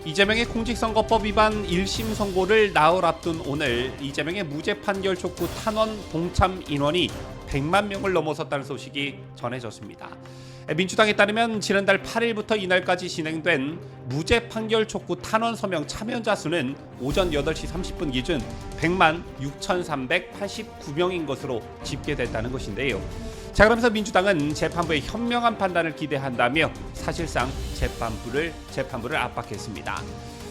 이재명의 공직선거법 위반 1심 선고를 나흘 앞둔 오늘 이재명의 무죄 판결 촉구 탄원 동참 인원이 100만 명을 넘어섰다는 소식이 전해졌습니다. 민주당에 따르면 지난달 8일부터 이날까지 진행된 무죄 판결 촉구 탄원 서명 참여자 수는 오전 8시 30분 기준 100만 6,389명인 것으로 집계됐다는 것인데요. 자, 그러면서 민주당은 재판부의 현명한 판단을 기대한다며 사실상 재판부를 압박했습니다.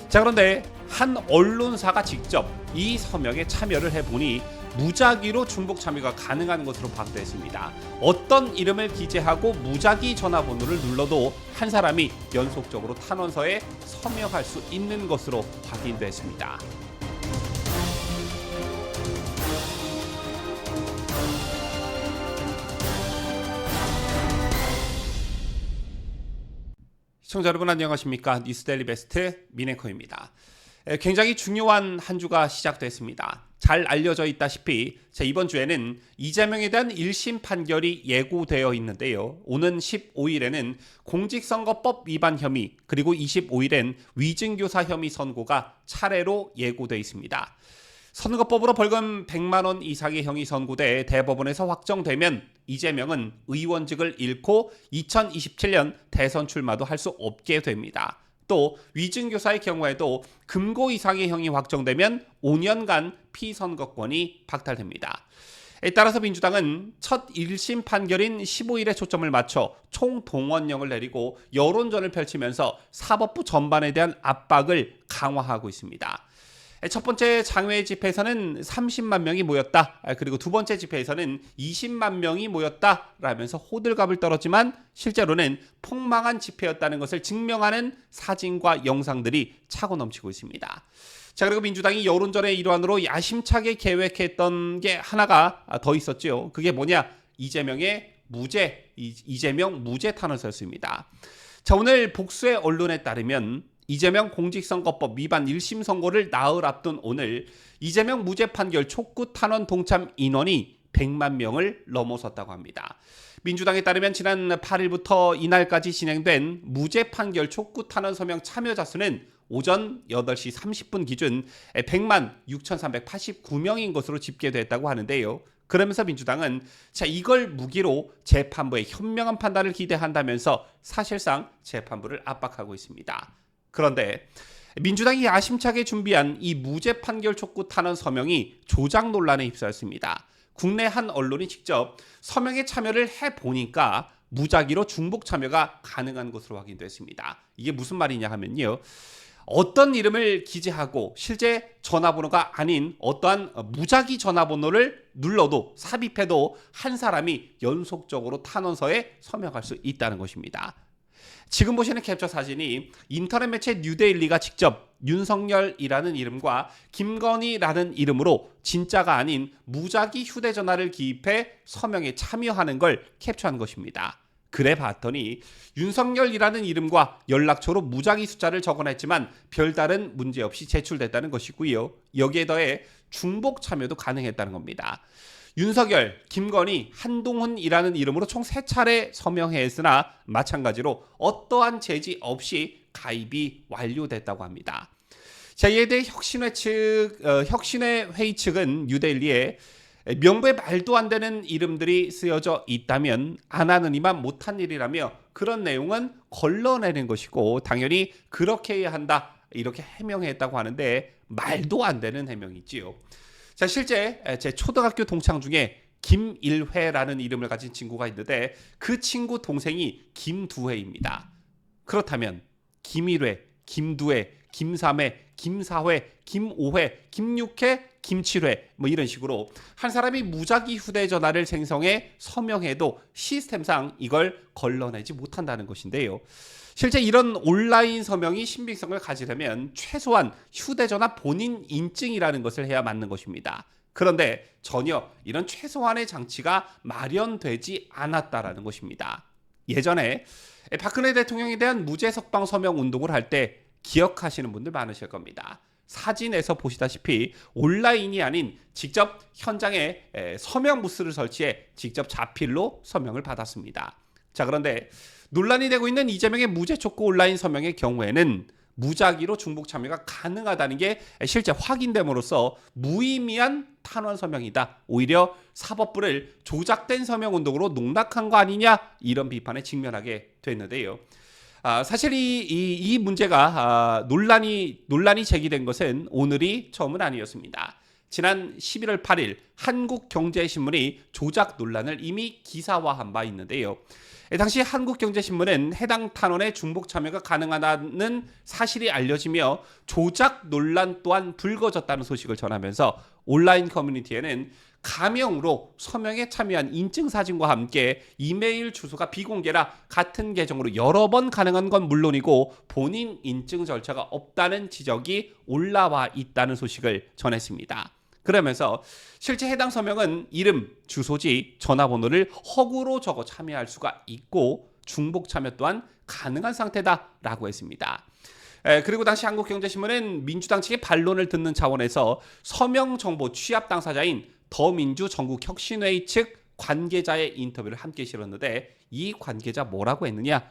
자, 그런데 한 언론사가 직접 이 서명에 참여를 해보니 무작위로 중복 참여가 가능한 것으로 확인됐습니다. 어떤 이름을 기재하고 무작위 전화번호를 눌러도 한 사람이 연속적으로 탄원서에 서명할 수 있는 것으로 확인됐습니다. 시청자 여러분 안녕하십니까? 뉴스데일리 베스트 민앵커입니다. 굉장히 중요한 한 주가 시작됐습니다. 잘 알려져 있다시피 이번 주에는 이재명에 대한 1심 판결이 예고되어 있는데요. 오는 15일에는 공직선거법 위반 혐의 그리고 25일엔 위증교사 혐의 선고가 차례로 예고되어 있습니다. 선거법으로 벌금 100만 원 이상의 형이 선고돼 대법원에서 확정되면 이재명은 의원직을 잃고 2027년 대선 출마도 할 수 없게 됩니다. 또 위증교사의 경우에도 금고 이상의 형이 확정되면 5년간 피선거권이 박탈됩니다. 따라서 민주당은 첫 1심 판결인 15일에 초점을 맞춰 총동원령을 내리고 여론전을 펼치면서 사법부 전반에 대한 압박을 강화하고 있습니다. 첫 번째 장외 집회에서는 30만 명이 모였다. 그리고 두 번째 집회에서는 20만 명이 모였다. 라면서 호들갑을 떨었지만 실제로는 폭망한 집회였다는 것을 증명하는 사진과 영상들이 차고 넘치고 있습니다. 자, 그리고 민주당이 여론전의 일환으로 야심차게 계획했던 게 하나가 더 있었죠. 그게 뭐냐? 이재명 무죄 탄원서였습니다. 자, 오늘 복수의 언론에 따르면 이재명 공직선거법 위반 1심 선고를 나흘 앞둔 오늘 이재명 무죄 판결 촉구 탄원 동참 인원이 100만 명을 넘어섰다고 합니다. 민주당에 따르면 지난 8일부터 이날까지 진행된 무죄 판결 촉구 탄원 서명 참여자 수는 오전 8시 30분 기준 100만 6,389명인 것으로 집계됐다고 하는데요. 그러면서 민주당은 이걸 무기로 재판부의 현명한 판단을 기대한다면서 사실상 재판부를 압박하고 있습니다. 그런데 민주당이 야심차게 준비한 이 무죄 판결 촉구 탄원 서명이 조작 논란에 휩싸였습니다. 국내 한 언론이 직접 서명에 참여를 해보니까 무작위로 중복 참여가 가능한 것으로 확인됐습니다. 이게 무슨 말이냐 하면요. 어떤 이름을 기재하고 실제 전화번호가 아닌 어떠한 무작위 전화번호를 눌러도 삽입해도 한 사람이 연속적으로 탄원서에 서명할 수 있다는 것입니다. 지금 보시는 캡처 사진이 인터넷 매체 뉴데일리가 직접 윤석열이라는 이름과 김건희라는 이름으로 진짜가 아닌 무작위 휴대전화를 기입해 서명에 참여하는 걸 캡처한 것입니다. 그래 봤더니 윤석열이라는 이름과 연락처로 무작위 숫자를 적어냈지만 별다른 문제 없이 제출됐다는 것이고요. 여기에 더해 중복 참여도 가능했다는 겁니다. 윤석열, 김건희, 한동훈이라는 이름으로 총 3차례 서명했으나 마찬가지로 어떠한 제지 없이 가입이 완료됐다고 합니다. 자, 이에 대해 혁신의 회의 측은 뉴데일리에 명부에 말도 안 되는 이름들이 쓰여져 있다면 안 하는 이만 못한 일이라며 그런 내용은 걸러내는 것이고 당연히 그렇게 해야 한다 이렇게 해명했다고 하는데 말도 안 되는 해명이지요. 자, 실제 제 초등학교 동창 중에 김일회라는 이름을 가진 친구가 있는데 그 친구 동생이 김두회입니다. 그렇다면 김일회, 김두회, 김삼회, 김사회, 김오회, 김육회, 김칠회 이런 식으로 한 사람이 무작위 휴대전화를 생성해 서명해도 시스템상 이걸 걸러내지 못한다는 것인데요. 실제 이런 온라인 서명이 신빙성을 가지려면 최소한 휴대전화 본인 인증이라는 것을 해야 맞는 것입니다. 그런데 전혀 이런 최소한의 장치가 마련되지 않았다라는 것입니다. 예전에 박근혜 대통령에 대한 무죄 석방 서명 운동을 할 때 기억하시는 분들 많으실 겁니다. 사진에서 보시다시피 온라인이 아닌 직접 현장에 서명 부스를 설치해 직접 자필로 서명을 받았습니다. 자, 그런데 논란이 되고 있는 이재명의 무죄 촉구 온라인 서명의 경우에는 무작위로 중복 참여가 가능하다는 게 실제 확인됨으로써 무의미한 탄원 서명이다. 오히려 사법부를 조작된 서명 운동으로 농락한 거 아니냐, 이런 비판에 직면하게 됐는데요. 사실 이 문제가 논란이 제기된 것은 오늘이 처음은 아니었습니다. 지난 11월 8일 한국경제신문이 조작 논란을 이미 기사화한 바 있는데요. 당시 한국경제신문은 해당 탄원에 중복 참여가 가능하다는 사실이 알려지며 조작 논란 또한 불거졌다는 소식을 전하면서 온라인 커뮤니티에는 가명으로 서명에 참여한 인증 사진과 함께 이메일 주소가 비공개라 같은 계정으로 여러 번 가능한 건 물론이고 본인 인증 절차가 없다는 지적이 올라와 있다는 소식을 전했습니다. 그러면서 실제 해당 서명은 이름, 주소지, 전화번호를 허구로 적어 참여할 수가 있고 중복 참여 또한 가능한 상태다라고 했습니다. 그리고 당시 한국경제신문은 민주당 측의 반론을 듣는 차원에서 서명 정보 취합 당사자인 더민주 전국혁신회의 측 관계자의 인터뷰를 함께 실었는데 이 관계자 뭐라고 했느냐?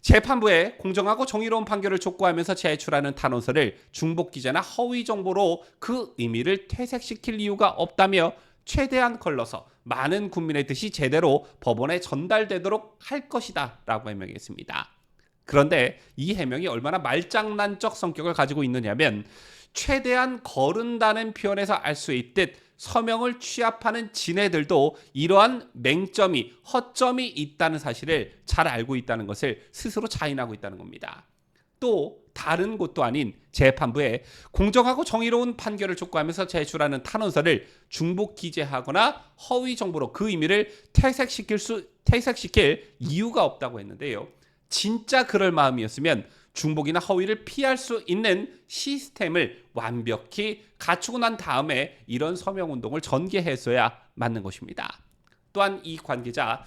재판부에 공정하고 정의로운 판결을 촉구하면서 제출하는 탄원서를 중복 기재나 허위 정보로 그 의미를 퇴색시킬 이유가 없다며 최대한 걸러서 많은 국민의 뜻이 제대로 법원에 전달되도록 할 것이다 라고 해명했습니다. 그런데 이 해명이 얼마나 말장난적 성격을 가지고 있느냐면 최대한 거른다는 표현에서 알 수 있듯 서명을 취합하는 지네들도 이러한 맹점이, 허점이 있다는 사실을 잘 알고 있다는 것을 스스로 자인하고 있다는 겁니다. 또 다른 곳도 아닌 재판부에 공정하고 정의로운 판결을 촉구하면서 제출하는 탄원서를 중복 기재하거나 허위 정보로 그 의미를 퇴색시킬 이유가 없다고 했는데요. 진짜 그럴 마음이었으면 중복이나 허위를 피할 수 있는 시스템을 완벽히 갖추고 난 다음에 이런 서명운동을 전개했어야 맞는 것입니다. 또한 이 관계자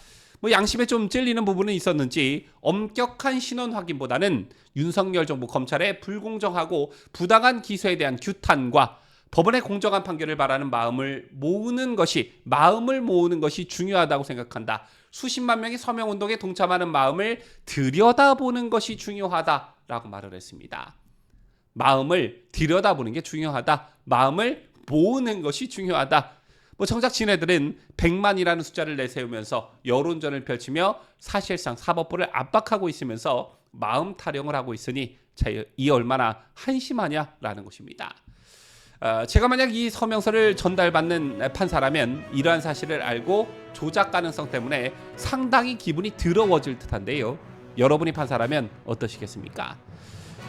양심에 좀 찔리는 부분은 있었는지 엄격한 신원 확인보다는 윤석열 정부 검찰의 불공정하고 부당한 기소에 대한 규탄과 법원의 공정한 판결을 바라는 마음을 모으는 것이 중요하다고 생각한다. 수십만 명의 서명운동에 동참하는 마음을 들여다보는 것이 중요하다라고 말을 했습니다. 마음을 들여다보는 게 중요하다. 마음을 모으는 것이 중요하다. 정작 지네들은 100만이라는 숫자를 내세우면서 여론전을 펼치며 사실상 사법부를 압박하고 있으면서 마음 타령을 하고 있으니 이 얼마나 한심하냐라는 것입니다. 제가 만약 이 서명서를 전달받는 판사라면 이러한 사실을 알고 조작 가능성 때문에 상당히 기분이 더러워질 듯한데요. 여러분이 판사라면 어떠시겠습니까?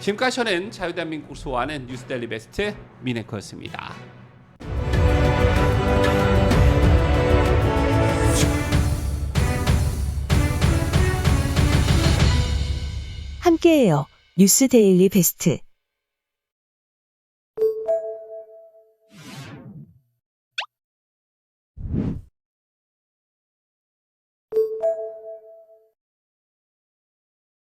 지금까지 저는 자유대한민국을 수호하는 뉴스데일리 베스트 민혜커였습니다. 함께해요. 뉴스데일리 베스트.